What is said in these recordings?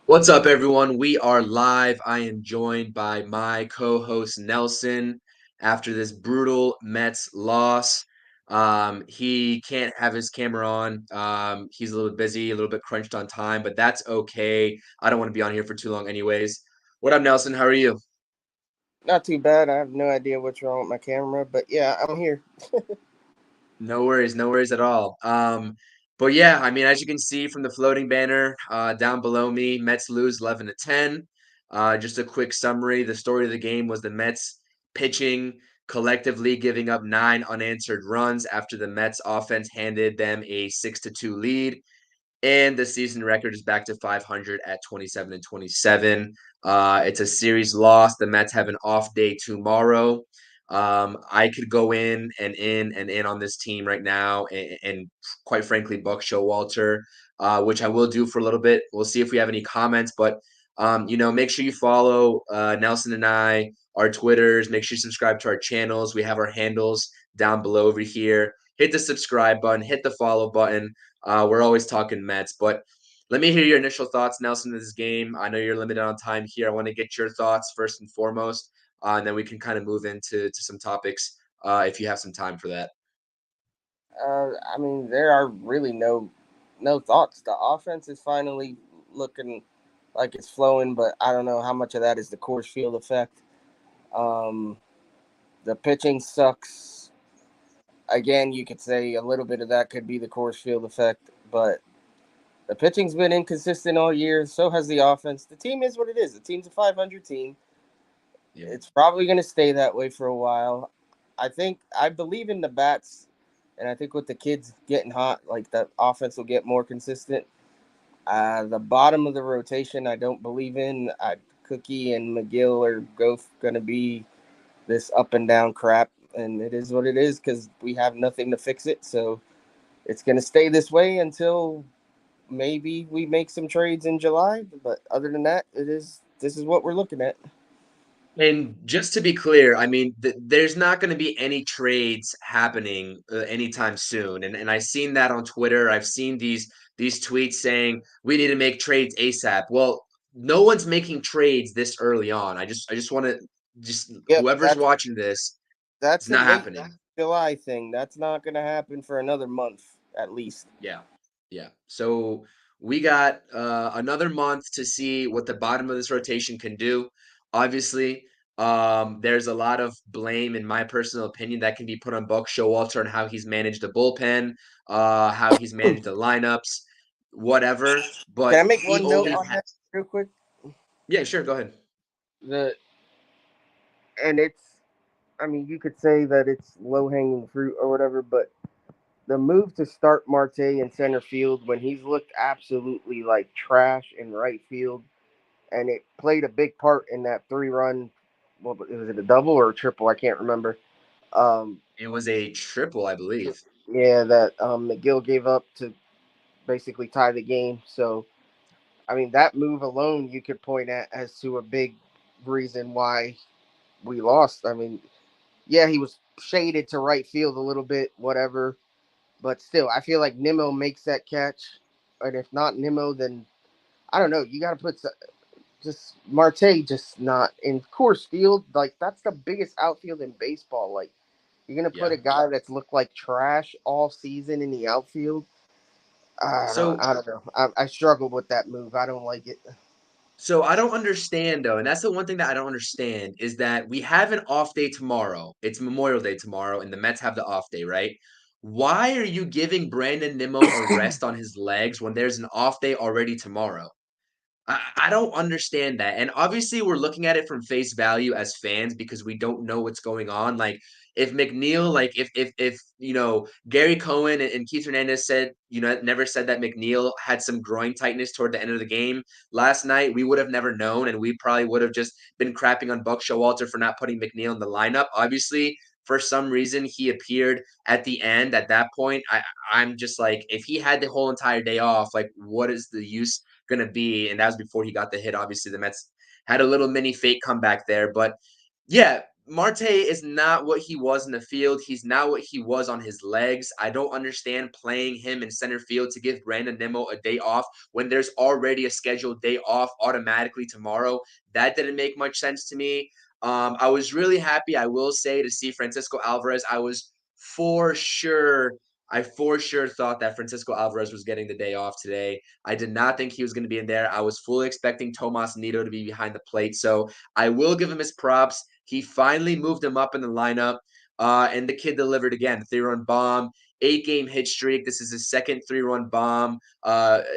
What's up, everyone? We are live. I am joined by my co-host Nelson after this brutal Mets loss. He can't have his camera on. He's a little busy, a little bit crunched on time, but that's okay. I don't want to be on here for too long anyways. What up, Nelson? How are you? Not too bad. I have no idea what's wrong with my camera, but yeah, I'm here. No worries at all. But yeah, I mean, as you can see from the floating banner down below me, Mets lose 11 to 10. Just a quick summary. The story of the game was the Mets pitching collectively giving up 9 unanswered runs after the Mets offense handed them a 6-2 lead. And the season record is back to 500 at 27 and 27. It's a series loss. The Mets have an off day tomorrow. I could go in on this team right now, and quite frankly, Buck Showalter, which I will do for a little bit. We'll see if we have any comments, but make sure you follow Nelson and I, our Twitters. Make sure you subscribe to our channels. We have our handles down below over here. Hit the subscribe button. Hit the follow button. We're always talking Mets, but let me hear your initial thoughts, Nelson, of this game. I know you're limited on time here. I want to get your thoughts first and foremost, and then we can kind of move into some topics if you have some time for that. There are really no thoughts. The offense is finally looking like it's flowing, but I don't know how much of that is the course field effect. Um, the pitching sucks. Again, you could say a little bit of that could be the course field effect, but the pitching's been inconsistent all year. So has the offense. The team is what it is. The team's a 500 team. Yeah. It's probably going to stay that way for a while. I believe in the bats, and I think with the kids getting hot, like the offense will get more consistent. The bottom of the rotation, I don't believe in. Cookie and McGill are both going to be this up and down crap, and it is what it is because we have nothing to fix it. So it's going to stay this way until maybe we make some trades in July. But other than that, it is this is what we're looking at. And just to be clear, I mean, there's not going to be any trades happening anytime soon. And I've seen that on Twitter. I've seen these tweets saying we need to make trades ASAP. Well, no one's making trades this early on. I just want to just Yep, whoever's watching this, it's that's a not late happening. July thing. That's not going to happen for another month at least. Yeah. Yeah. So we got another month to see what the bottom of this rotation can do. Obviously, there's a lot of blame, in my personal opinion, that can be put on Buck Showalter and how he's managed the bullpen, how he's managed the lineups, whatever. Can I But make he one note only on has. that real quick? Yeah, sure. Go ahead. The and it's you could say that it's low hanging fruit or whatever, but the move to start Marte in center field when he's looked absolutely like trash in right field, and it played a big part in that 3 run. What was it, a double or a triple? I can't remember. Um, It was a triple, I believe. yeah, that McGill gave up to basically tie the game. So that move alone you could point at as to a big reason why we lost. Yeah, he was shaded to right field a little bit, whatever. But still, I feel like Nimmo makes that catch. And if not Nimmo, then I don't know. You got to put just Marte just not in course field. Like, that's the biggest outfield in baseball. Like, you're going to put Yeah. a guy that's looked like trash all season in the outfield. So I don't know. I struggle with that move. I don't like it. So I don't understand though, and that's the one thing that I don't understand is that we have an off day tomorrow. It's Memorial Day tomorrow, and the Mets have the off day, right? Why are you giving Brandon Nimmo a rest on his legs when there's an off day already tomorrow? I don't understand that. And obviously, we're looking at it from face value as fans because we don't know what's going on. Like, if McNeil, like, if Gary Cohen and Keith Hernandez said, never said that McNeil had some groin tightness toward the end of the game last night, we would have never known. And we probably would have just been crapping on Buck Showalter for not putting McNeil in the lineup. Obviously, for some reason, he appeared at the end. At that point, I'm just like, if he had the whole entire day off, like, what is the use going to be? And that was before he got the hit. Obviously, the Mets had a little mini fake comeback there. But yeah, Marte is not what he was in the field. He's not what he was on his legs. I don't understand playing him in center field to give Brandon Nimmo a day off when there's already a scheduled day off automatically tomorrow. That didn't make much sense to me. I was really happy, I will say, to see Francisco Alvarez. For sure, I for sure thought that Francisco Alvarez was getting the day off today. I did not think he was going to be in there. I was fully expecting Tomas Nido to be behind the plate. So I will give him his props. He finally moved him up in the lineup, and the kid delivered again. 3-run bomb, 8-game hit streak. This is his second 3-run bomb,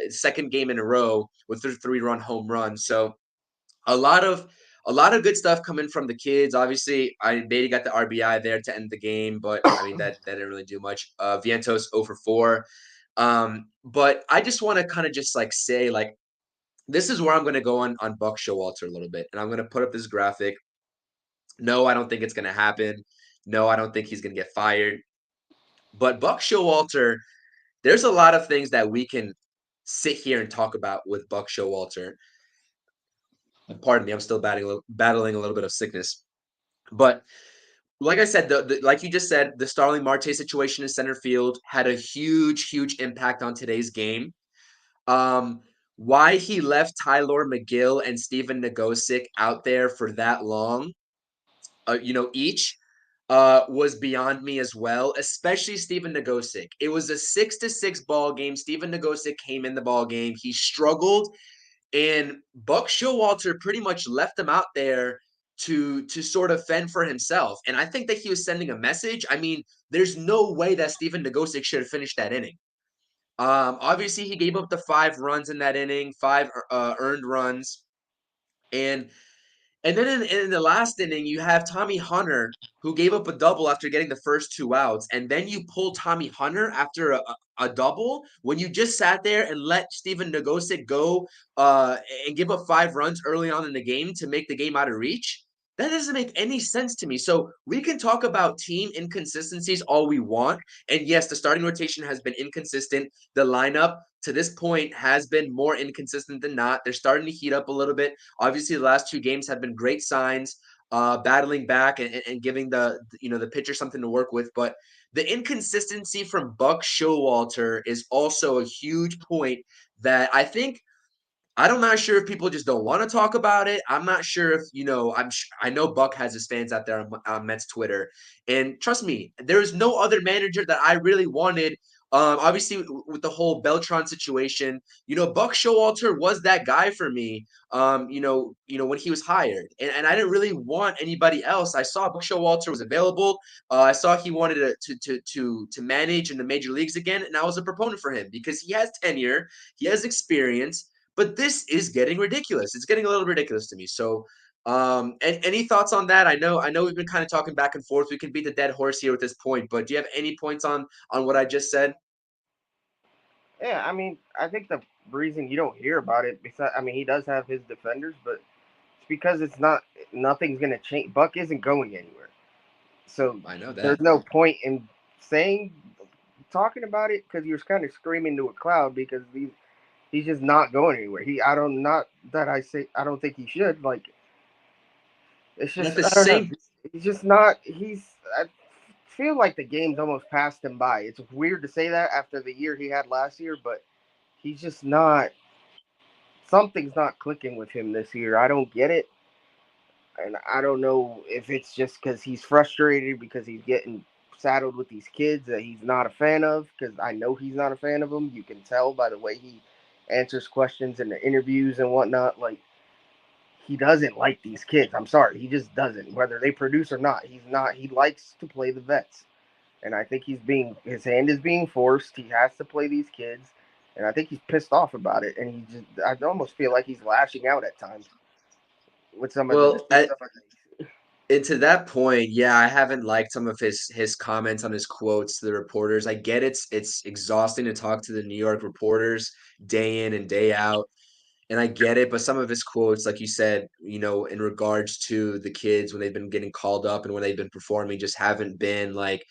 second game in a row with a 3-run home run. So a lot of good stuff coming from the kids. Obviously, I Beatty got the RBI there to end the game, but I mean that didn't really do much. Vientos 0 for 4. But I just want to kind of just like say like this is where I'm going to go on Buck Showalter a little bit, and I'm going to put up this graphic. No, I don't think it's going to happen. No, I don't think he's going to get fired. But Buck Showalter, there's a lot of things that we can sit here and talk about with Buck Showalter. Pardon me, I'm still battling a little bit of sickness. But like I said, like you just said, the Starling Marte situation in center field had a huge impact on today's game. Um, why he left Tyler McGill and Steven Nagosic out there for that long, each, was beyond me as well, especially Steven Nagosic. It was a 6-6 ball game. Steven Nagosic came in the ball game. He struggled, and Buck Showalter pretty much left him out there to sort of fend for himself. And I think that he was sending a message. I mean, there's no way that Steven Nagosic should have finished that inning. Obviously, he gave up the 5 runs in that inning, 5 earned runs, and then in the last inning, you have Tommy Hunter, who gave up a double after getting the first 2 outs. And then you pull Tommy Hunter after a double when you just sat there and let Steven Nagosic go and give up 5 runs early on in the game to make the game out of reach. That doesn't make any sense to me. So we can talk about team inconsistencies all we want. And yes, the starting rotation has been inconsistent. The lineup to this point has been more inconsistent than not. They're starting to heat up a little bit. Obviously, the last 2 games have been great signs, battling back and giving the pitcher something to work with. But the inconsistency from Buck Showalter is also a huge point that I'm not sure if people just don't want to talk about it. I'm not sure if I know Buck has his fans out there on Mets Twitter, and trust me, there is no other manager that I really wanted. Obviously, with the whole Beltran situation, Buck Showalter was that guy for me. When he was hired, and I didn't really want anybody else. I saw Buck Showalter was available. I saw he wanted to manage in the major leagues again, and I was a proponent for him because he has tenure, he has experience. But this is getting ridiculous. It's getting a little ridiculous to me. So, and any thoughts on that? I know we've been kind of talking back and forth. We can beat the dead horse here at this point, but do you have any points on what I just said? Yeah, I mean, I think the reason you don't hear about it, besides, I mean, he does have his defenders, but it's because nothing's gonna change. Buck isn't going anywhere, so I know there's that. no point in saying, talking about it because you're kind of screaming to a cloud because he's just not going anywhere. I don't not that I say I don't think he should. Like it's But at just the I don't know. same He's just not. I feel like the game's almost passed him by. It's weird to say that after the year he had last year, but he's just not. Something's not clicking with him this year. I don't get it, and I don't know if it's just because he's frustrated because he's getting saddled with these kids that he's not a fan of. Because I know he's not a fan of them. You can tell by the way he answers questions in the interviews and whatnot. Like he doesn't like these kids. I'm sorry, he just doesn't. Whether they produce or not, he's not. He likes to play the vets, and I think his hand is being forced. He has to play these kids, and I think he's pissed off about it. And I almost feel like he's lashing out at times with some of the well, stuff. and to that point, yeah, I haven't liked some of his comments on his quotes to the reporters. I get it's exhausting to talk to the New York reporters day in and day out. And I get it, but some of his quotes, like you said, in regards to the kids when they've been getting called up and when they've been performing, just haven't been like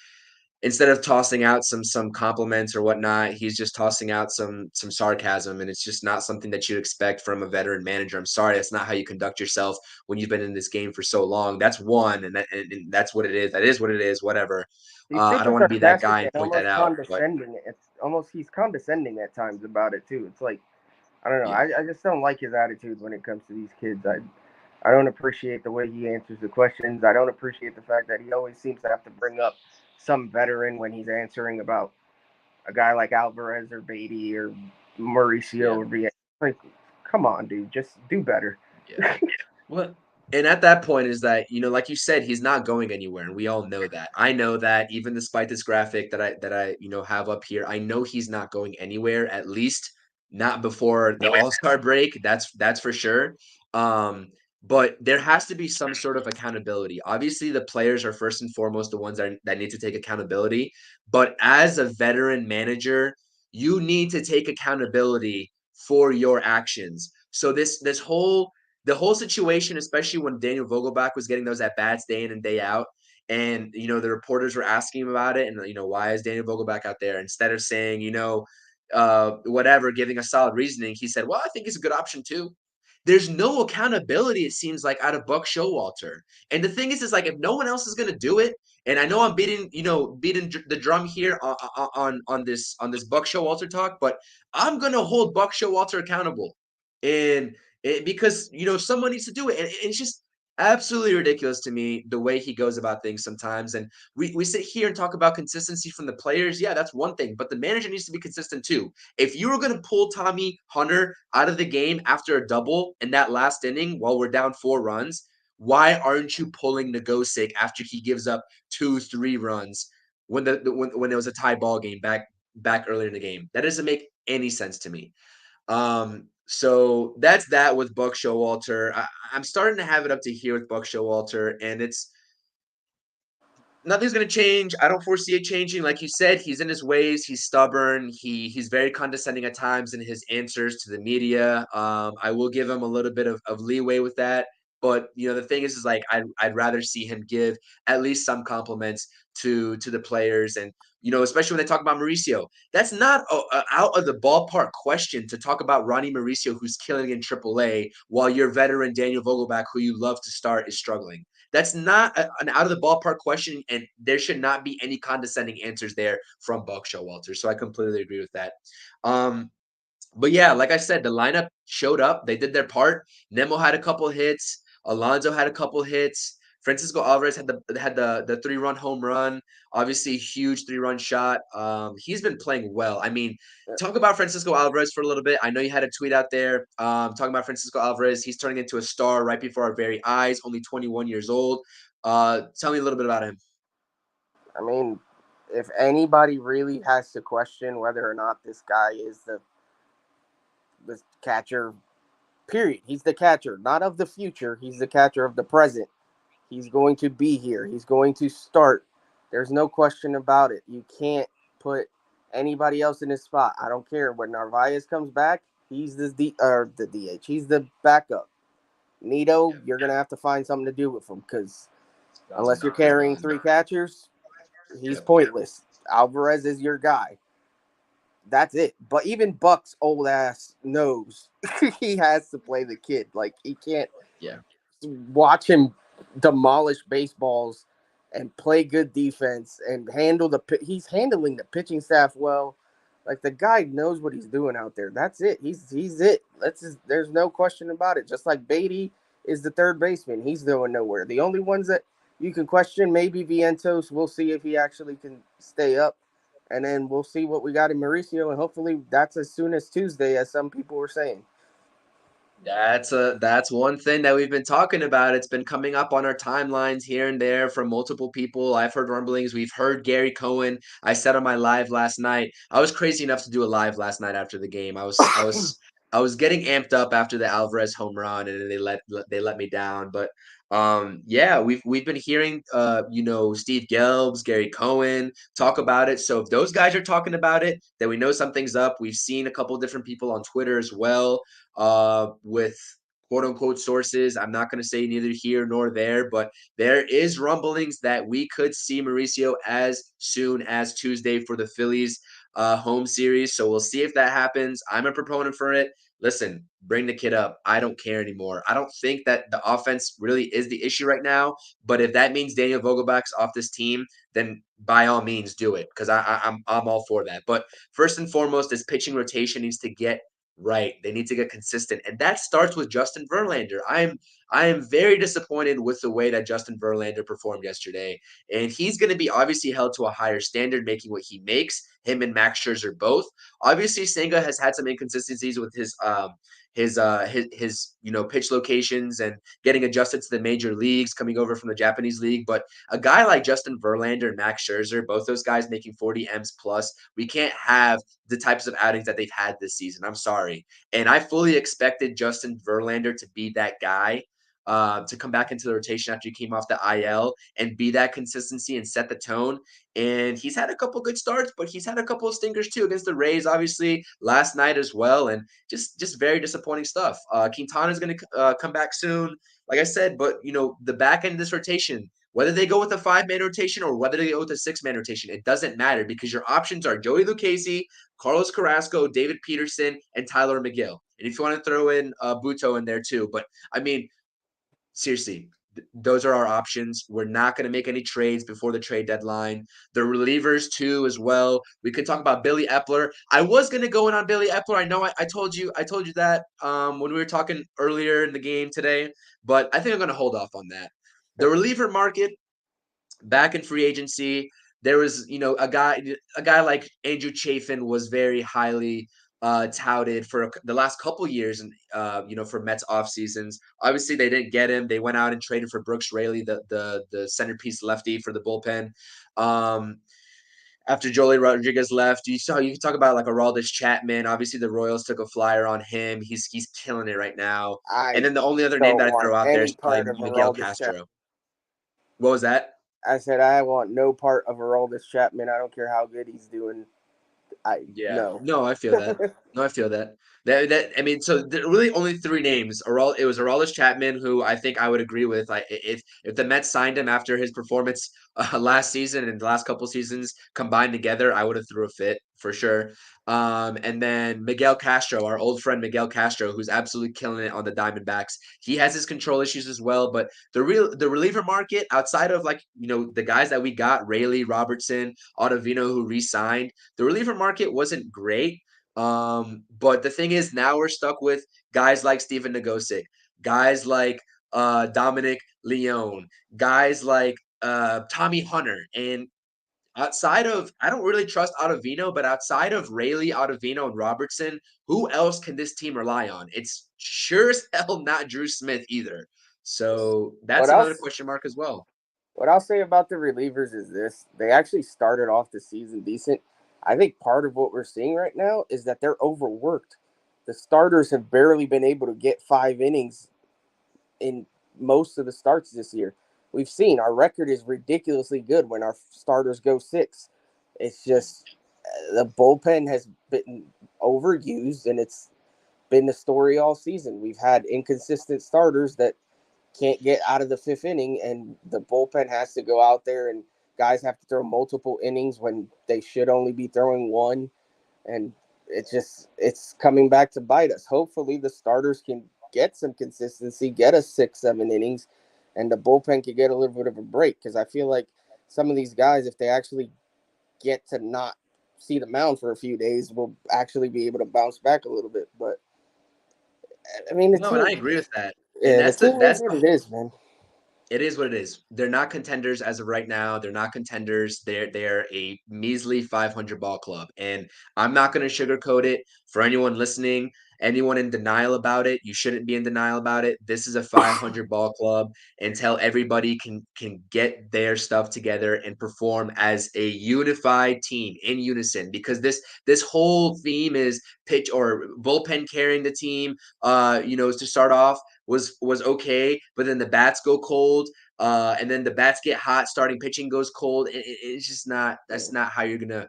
instead of tossing out some compliments or whatnot, he's just tossing out some sarcasm, and it's just not something that you'd expect from a veteran manager. I'm sorry, that's not how you conduct yourself when you've been in this game for so long. That's one, and that's what it is. That is what it is. Whatever. He's I super don't want to be that sarcastic guy and and point that almost out, but condescending. It's almost he's condescending at times about it too. It's like I don't know. yeah, I just don't like his attitude when it comes to these kids. I don't appreciate the way he answers the questions. I don't appreciate the fact that he always seems to have to bring up some veteran when he's answering about a guy like Alvarez or Beatty or Mauricio yeah, or Villa. Like, come on, dude, just do better. yeah. What? And at that point is that, like you said, he's not going anywhere, and we all know that. I know that even despite this graphic that I have up here, I know he's not going anywhere, at least not before the All-Star break. That's for sure. Um, but there has to be some sort of accountability. Obviously, the players are first and foremost the ones that need to take accountability. But as a veteran manager, you need to take accountability for your actions. So the whole situation, especially when Daniel Vogelbach was getting those at bats day in and day out, and the reporters were asking him about it, and why is Daniel Vogelbach out there? Instead of saying whatever, giving a solid reasoning, he said, "Well, I think it's a good option too." There's no accountability, it seems like, out of Buck Showalter. And the thing is like if no one else is gonna do it, and I know I'm beating the drum here on this Buck Showalter talk, but I'm gonna hold Buck Showalter accountable. And because someone needs to do it, and it's just absolutely ridiculous to me the way he goes about things sometimes. And we sit here and talk about consistency from the players. Yeah, that's one thing, but the manager needs to be consistent too. If you were going to pull Tommy Hunter out of the game after a double in that last inning while we're down 4 runs, why aren't you pulling Nagosick after he gives up 2-3 runs when it was a tie ball game back earlier in the game? That doesn't make any sense to me. So that's that with Buck Showalter. I'm starting to have it up to here with Buck Showalter, and it's nothing's going to change. I don't foresee it changing. Like you said, he's in his ways. He's stubborn. He's very condescending at times in his answers to the media. I will give him a little bit of leeway with that. But the thing is like I'd rather see him give at least some compliments to the players, and especially when they talk about Mauricio. That's not a out of the ballpark question to talk about Ronnie Mauricio, who's killing in AAA, while your veteran Daniel Vogelbach, who you love to start, is struggling. That's not an out of the ballpark question, and there should not be any condescending answers there from Buck Showalter. So I completely agree with that. Um, but yeah, like I said, the lineup showed up. They did their part. Nemo had a couple hits. Alonso had a couple hits. Francisco Alvarez had the 3-run home run. Obviously, huge 3-run shot. He's been playing well. I mean, talk about Francisco Alvarez for a little bit. I know you had a tweet out there talking about Francisco Alvarez. He's turning into a star right before our very eyes. Only 21 years old. Tell me a little bit about him. I mean, if anybody really has to question whether or not this guy is the catcher, period. He's the catcher, not of the future. He's the catcher of the present. He's going to be here. He's going to start. There's no question about it. You can't put anybody else in his spot. I don't care when Narvaez comes back. He's the DH. He's the backup. Nito, Yeah. you're gonna have to find something to do with him because Sounds unless you're about right. carrying three catchers, he's Yep. pointless. Alvarez is your guy. That's it. But even Buck's old ass knows he has to play the kid. Like he can't Yeah. watch him demolish baseballs and play good defense and handle he's handling the pitching staff well. Like the guy knows what he's doing out there. That's it. He's it. There's no question about it. Just like Beatty is the third baseman. He's going nowhere. The only ones that you can question maybe Vientos. We'll see if he actually can stay up. And then we'll see what we got in Mauricio, and hopefully that's as soon as Tuesday, as some people were saying. That's one thing that we've been talking about. It's been coming up on our timelines here and there from multiple people. I've heard rumblings. We've heard Gary Cohen. I said on my live last night. I was crazy enough to do a live last night after the game. I was getting amped up after the Alvarez home run, and then they let me down. But yeah, we've been hearing Steve Gelbs, Gary Cohen talk about it. So if those guys are talking about it, then we know something's up. We've seen a couple different people on Twitter as well with quote unquote sources. I'm not going to say neither here nor there, but there is rumblings that we could see Mauricio as soon as Tuesday for the Phillies home series. So we'll see if that happens. I'm a proponent for it. Listen, bring the kid up. I don't care anymore. I don't think that the offense really is the issue right now. But if that means Daniel Vogelback's off this team, then by all means do it because I'm all for that. But first and foremost, this pitching rotation needs to get right. They need to get consistent, and that starts with Justin Verlander. I am very disappointed with the way that Justin Verlander performed yesterday, and he's going to be obviously held to a higher standard, making what he makes. Him and Max Scherzer both. Obviously, Senga has had some inconsistencies with his pitch locations and getting adjusted to the major leagues, coming over from the Japanese league. But a guy like Justin Verlander and Max Scherzer, both those guys making 40 M's plus, we can't have the types of outings that they've had this season. I'm sorry. And I fully expected Justin Verlander to be that guy. To come back into the rotation after he came off the IL and be that consistency and set the tone. And he's had a couple good starts, but he's had a couple of stinkers too against the Rays, obviously last night as well, and just very disappointing stuff. Quintana is going to come back soon, like I said, but the back end of this rotation, whether they go with a 5-man rotation or whether they go with a 6-man rotation, it doesn't matter because your options are Joey Lucchesi, Carlos Carrasco, David Peterson, and Tyler McGill. And if you want to throw in Buto in there too, but I mean, seriously, those are our options. We're not going to make any trades before the trade deadline. The relievers too, as well. We could talk about Billy Epler. I was going to go in on Billy Epler. I know I told you that when we were talking earlier in the game today, but I think I'm going to hold off on that. The reliever market back in free agency, there was a guy like Andrew Chafin was very highly touted for the last couple years, and for Mets off seasons. Obviously, they didn't get him. They went out and traded for Brooks Raley, the centerpiece lefty for the bullpen. After Jolie Rodriguez left, you can talk about like Aroldis Chapman. Obviously, the Royals took a flyer on him. He's killing it right now. And I then the only other name don't that I want throw out there any is probably part of Miguel Aroldis Chapman. Castro. What was that? I said I want no part of Aroldis Chapman. I don't care how good he's doing. I Yeah. no. No, I feel that. No, I feel that. I mean, so really only three names. It was Aroldis Chapman, who I think I would agree with. Like, if the Mets signed him after his performance last season and the last couple seasons combined together, I would have threw a fit for sure. And then Miguel Castro, our old friend Miguel Castro, who's absolutely killing it on the Diamondbacks. He has his control issues as well, but the reliever market outside of the guys that we got, Rayleigh, Robertson, Ottavino, who re-signed, the reliever market wasn't great. But the thing is, now we're stuck with guys like Steven Nagosic, guys like Dominic Leone, guys like Tommy Hunter, and outside of, I don't really trust Ottavino, but outside of Rayleigh, Ottavino, and Robertson, who else can this team rely on? It's sure as hell not Drew Smith either. So What that's another else? question mark as well. What I'll say about the relievers is this: they actually started off the season decent. I think part of what we're seeing right now is that they're overworked. The starters have barely been able to get 5 innings in most of the starts this year. We've seen our record is ridiculously good when our starters go 6. It's just the bullpen has been overused, and it's been the story all season. We've had inconsistent starters that can't get out of the 5th inning, and the bullpen has to go out there, and guys have to throw multiple innings when they should only be throwing one. And it's coming back to bite us. Hopefully, the starters can get some consistency, get us 6, 7 innings, and the bullpen can get a little bit of a break. Because I feel like some of these guys, if they actually get to not see the mound for a few days, will actually be able to bounce back a little bit. But I mean, No, and I agree with that. And the team is what it is, man. it is what it is. They're not contenders as of right now. They're not contenders. They're a measly 500 ball club, and I'm not going to sugarcoat it for anyone listening. Anyone in denial about it, you shouldn't be in denial about it. This is a 500 ball club until everybody can get their stuff together and perform as a unified team in unison. Because this whole theme is pitch or bullpen carrying the team. To start off was okay, but then the bats go cold, and then the bats get hot. Starting pitching goes cold. It's just not. That's not how you're gonna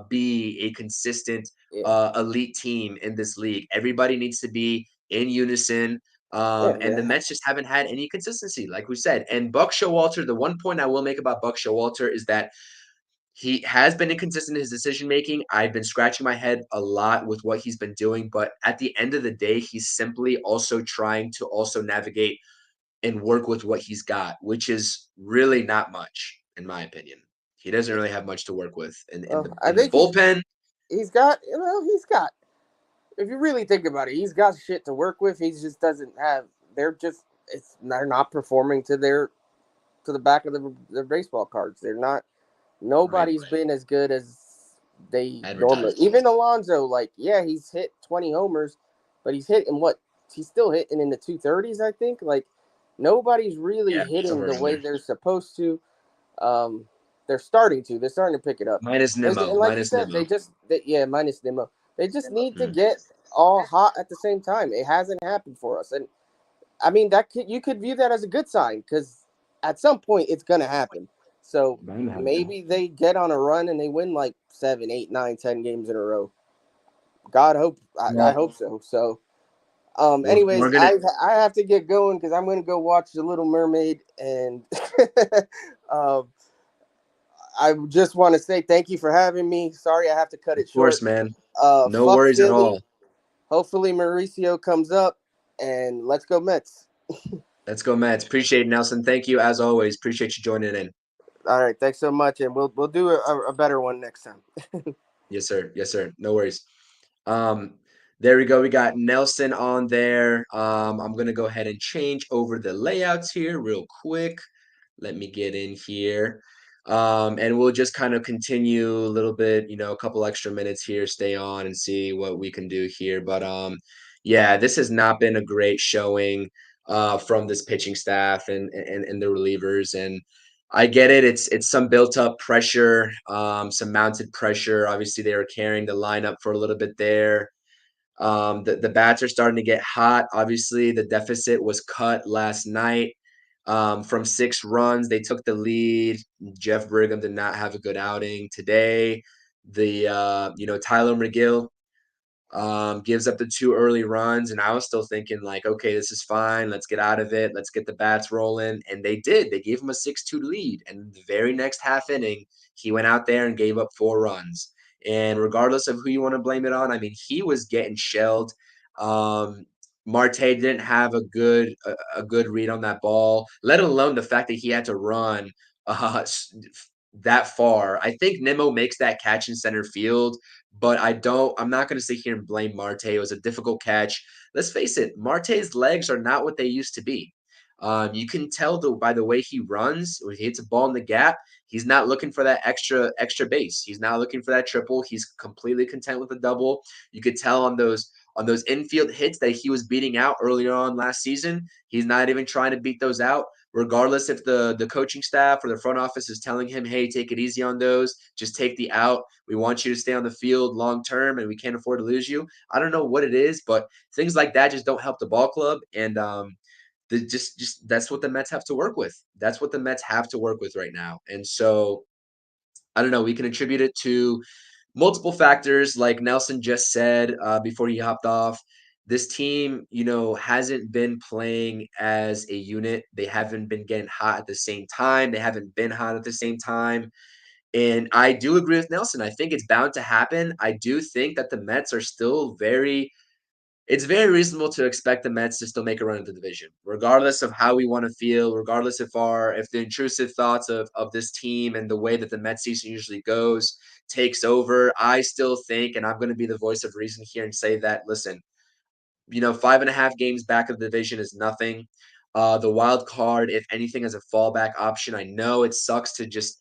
be a consistent Yeah. elite team in this league. Everybody needs to be in unison. Yeah, And the yeah. Mets just haven't had any consistency, like we said. And Buck Showalter, the one point I will make about Buck Showalter is that he has been inconsistent in his decision making. I've been scratching my head a lot with what he's been doing, but at the end of the day, he's simply also trying to also navigate and work with what he's got, which is really not much, in my opinion. He doesn't really have much to work with I in the think bullpen. he's got, he's got. If you really think about it, he's got shit to work with. He just doesn't have. They're not performing to the back of their baseball cards. They're not. Right. Nobody's been as good as they normally. Advertised. Even Alonso, like, yeah, he's hit 20 homers, but he's hitting what? He's still hitting in the 230s, I think. Like, nobody's really Yeah, hitting somewhere the around way there. they're supposed to. Um, they're starting to. They're starting to pick it up. Minus And Nimmo. like you Minus said, Nimmo. yeah, minus Nemo. They just need to Mm. get all hot at the same time. It hasn't happened for us, and I mean you could view that as a good sign because at some point it's gonna happen. So Bound to happen. maybe they get on a run and they win like 7, 8, 9, 10 games in a row. God hope I Well, hope so. So we're anyways, gonna. I have to get going because I'm gonna go watch The Little Mermaid and um, I just want to say thank you for having me. Sorry I have to cut Of it course, short. man. No Fuck worries at Philly. all. Hopefully Mauricio comes up and let's go Mets. Let's go, Mets. Appreciate it, Nelson. Thank you as always. Appreciate you joining in. All right, thanks so much, and we'll do a better one next time. Yes, sir. Yes, sir. No worries. Um, there we go. We got Nelson on there. I'm gonna go ahead and change over the layouts here real quick. Let me get in here. And we'll just kind of continue a little bit, a couple extra minutes here, stay on and see what we can do here. But yeah, this has not been a great showing from this pitching staff and the relievers. And I get it. It's some built up pressure, some mounted pressure. Obviously, they were carrying the lineup for a little bit there. The bats are starting to get hot. Obviously, the deficit was cut last night from 6 runs. They took the lead. Jeff Brigham did not have a good outing today. Tyler McGill gives up the 2 early runs, and I was still thinking like, okay, this is fine. Let's get out of it. Let's get the bats rolling, and they did. They gave him a 6-2 lead, and the very next half inning, he went out there and gave up 4 runs. And regardless of who you want to blame it on, I mean, he was getting shelled. Um, Marte didn't have a good read on that ball, let alone the fact that he had to run uh, that far. I think Nimmo makes that catch in center field, but I'm not going to sit here and blame Marte. It was a difficult catch. Let's face it, Marte's legs are not what they used to be. You can tell by the way he runs when he hits a ball in the gap. He's not looking for that extra base. He's not looking for that triple. He's completely content with the double. You could tell on those infield hits that he was beating out earlier on last season. He's not even trying to beat those out. Regardless if the coaching staff or the front office is telling him, hey, take it easy on those, just take the out. We want you to stay on the field long term, and we can't afford to lose you. I don't know what it is, but things like that just don't help the ball club. And just that's what the Mets have to work with. That's what the Mets have to work with right now. And so I don't know. We can attribute it to multiple factors, like Nelson just said before he hopped off. This team, hasn't been playing as a unit. They haven't been getting hot at the same time. They haven't been hot at the same time. And I do agree with Nelson. I think it's bound to happen. I do think that the Mets are still it's very reasonable to expect the Mets to still make a run at the division, regardless of how we want to feel, regardless if the intrusive thoughts of this team and the way that the Mets season usually goes takes over. I still think, and I'm going to be the voice of reason here and say that, listen, 5.5 games back of the division is nothing. The wild card, if anything, as a fallback option. I know it sucks to just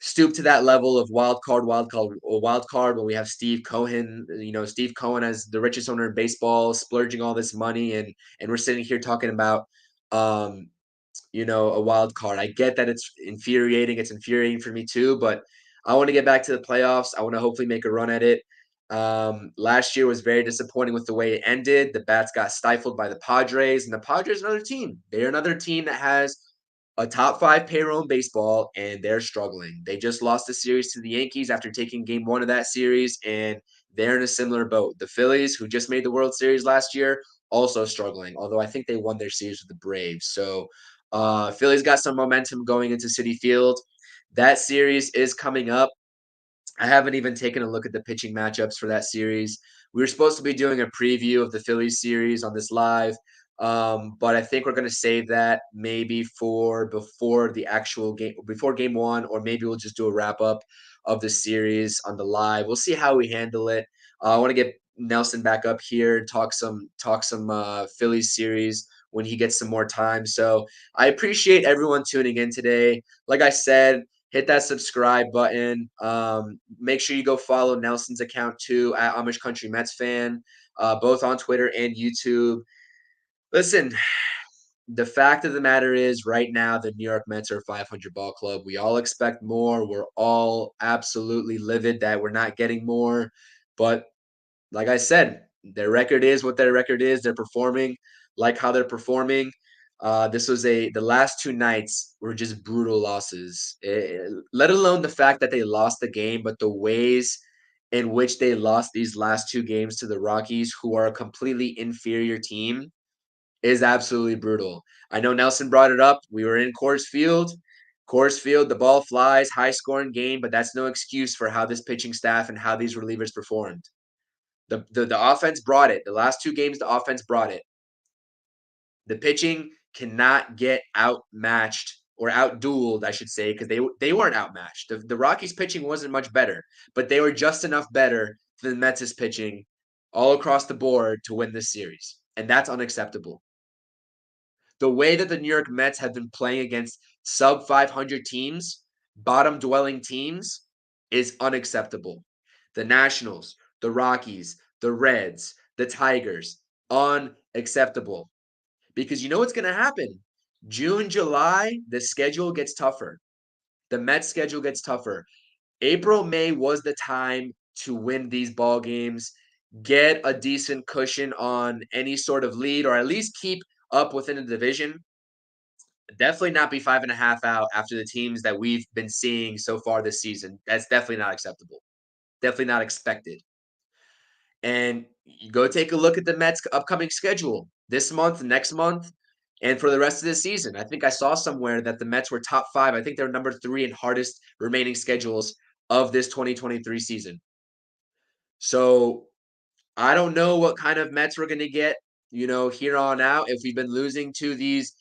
stoop to that level of wild card when we have Steve Cohen. Steve Cohen as the richest owner in baseball, splurging all this money, and we're sitting here talking about um, a wild card. I get that it's infuriating. It's infuriating for me too, but I want to get back to the playoffs. I want to hopefully make a run at it. Last year was very disappointing with the way it ended. The bats got stifled by the Padres, and the Padres are another team. They're another team that has a top 5 payroll in baseball, and they're struggling. They just lost the series to the Yankees after taking game 1 of that series, and they're in a similar boat. The Phillies, who just made the World Series last year, also struggling, although I think they won their series with the Braves. So Philly's got some momentum going into Citi Field. That series is coming up. I haven't even taken a look at the pitching matchups for that series. We were supposed to be doing a preview of the Phillies series on this live, but I think we're going to save that maybe for before the actual game, before game one, or maybe we'll just do a wrap up of the series on the live. We'll see how we handle it. I want to get Nelson back up here and talk some Phillies series when he gets some more time. So I appreciate everyone tuning in today. Like I said, hit that subscribe button. Make sure you go follow Nelson's account too at Amish Country Mets fan, both on Twitter and YouTube. Listen, the fact of the matter is, right now the New York Mets are a 500 ball club. We all expect more. We're all absolutely livid that we're not getting more, but like I said, their record is what their record is. They're performing like how they're performing. This was the last two nights were just brutal losses. Let alone the fact that they lost the game, but the ways in which they lost these last two games to the Rockies, who are a completely inferior team, is absolutely brutal. I know Nelson brought it up. We were in Coors Field. Coors Field, the ball flies, high scoring game, but that's no excuse for how this pitching staff and how these relievers performed. The offense brought it. The last two games, the offense brought it. The pitching cannot get outmatched or outdueled, I should say, because they weren't outmatched. The Rockies' pitching wasn't much better, but they were just enough better than the Mets' pitching all across the board to win this series, and that's unacceptable. The way that the New York Mets have been playing against sub 500 teams, bottom dwelling teams, is unacceptable. The Nationals, the Rockies, the Reds, the Tigers, unacceptable. Because you know what's going to happen? June, July, the schedule gets tougher. The Mets schedule gets tougher. April, May was the time to win these ball games, get a decent cushion on any sort of lead, or at least keep up within the division. Definitely not be 5.5 out after the teams that we've been seeing so far this season. That's definitely not acceptable. Definitely not expected. And you go take a look at the Mets' upcoming schedule this month, next month, and for the rest of the season. I think I saw somewhere that the Mets were top five. I think they're number 3 in hardest remaining schedules of this 2023 season. So I don't know what kind of Mets we're going to get, here on out if we've been losing to these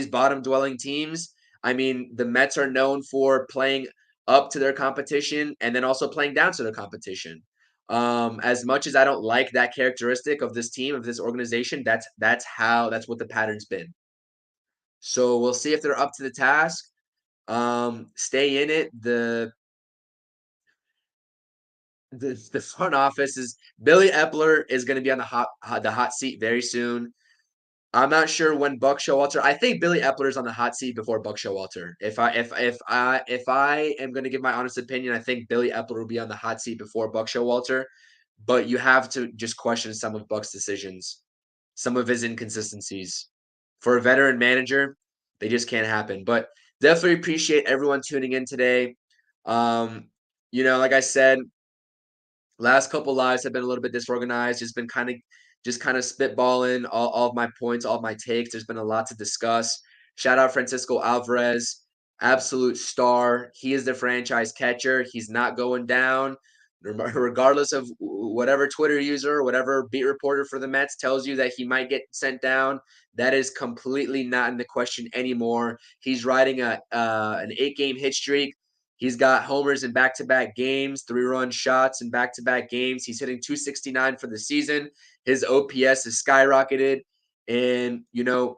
bottom dwelling teams. I mean, the Mets are known for playing up to their competition and then also playing down to their competition. As much as I don't like that characteristic of this team, of this organization, that's what the pattern's been. So we'll see if they're up to the task. Stay in it. The front office is Billy Epler is going to be on the hot seat very soon. I'm not sure when Buck Showalter. I think Billy Epler is on the hot seat before Buck Showalter. If I am going to give my honest opinion, I think Billy Epler will be on the hot seat before Buck Showalter. But you have to just question some of Buck's decisions, some of his inconsistencies. For a veteran manager, they just can't happen. But definitely appreciate everyone tuning in today. Like I said, last couple lives have been a little bit disorganized. Just kind of spitballing all of my points, all of my takes. There's been a lot to discuss. Shout out Francisco Alvarez, absolute star. He is the franchise catcher. He's not going down, regardless of whatever Twitter user or whatever beat reporter for the Mets tells you that he might get sent down. That is completely not in the question anymore. He's riding an 8-game hit streak. He's got homers in back-to-back games, 3-run shots in back-to-back games. He's hitting 269 for the season. His OPS has skyrocketed, and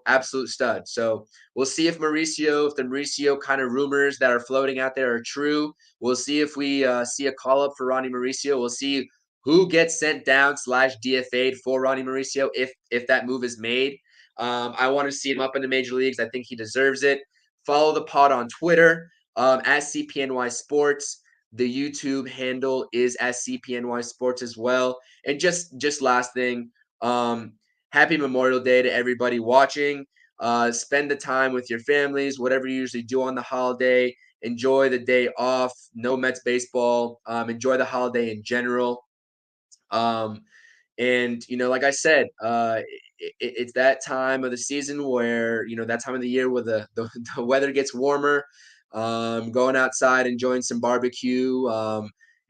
absolute stud. So we'll see if the Mauricio kind of rumors that are floating out there are true. We'll see if we see a call up for Ronnie Mauricio. We'll see who gets sent down / DFA'd for Ronnie Mauricio if that move is made. I want to see him up in the major leagues. I think he deserves it. Follow the pod on Twitter at CPNY Sports. The YouTube handle is at CPNY Sports as well. And just last thing, happy Memorial Day to everybody watching. Spend the time with your families, whatever you usually do on the holiday. Enjoy the day off. No Mets baseball. Enjoy the holiday in general. And like I said, it's that time of the season where, that time of the year where the weather gets warmer, going outside, enjoying some barbecue,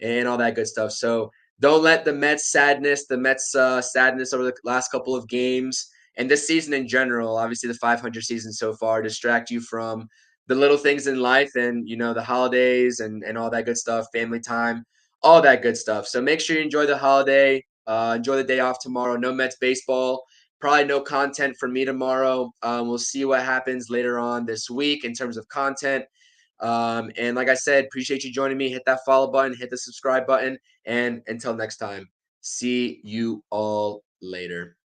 and all that good stuff. So don't let the Mets sadness over the last couple of games and this season in general, obviously the 500 season so far, distract you from the little things in life and, the holidays and all that good stuff, family time, all that good stuff. So make sure you enjoy the holiday, enjoy the day off tomorrow. No Mets baseball, probably no content for me tomorrow. We'll see what happens later on this week in terms of content. And like I said, appreciate you joining me. Hit that follow button, hit the subscribe button, and until next time, see you all later.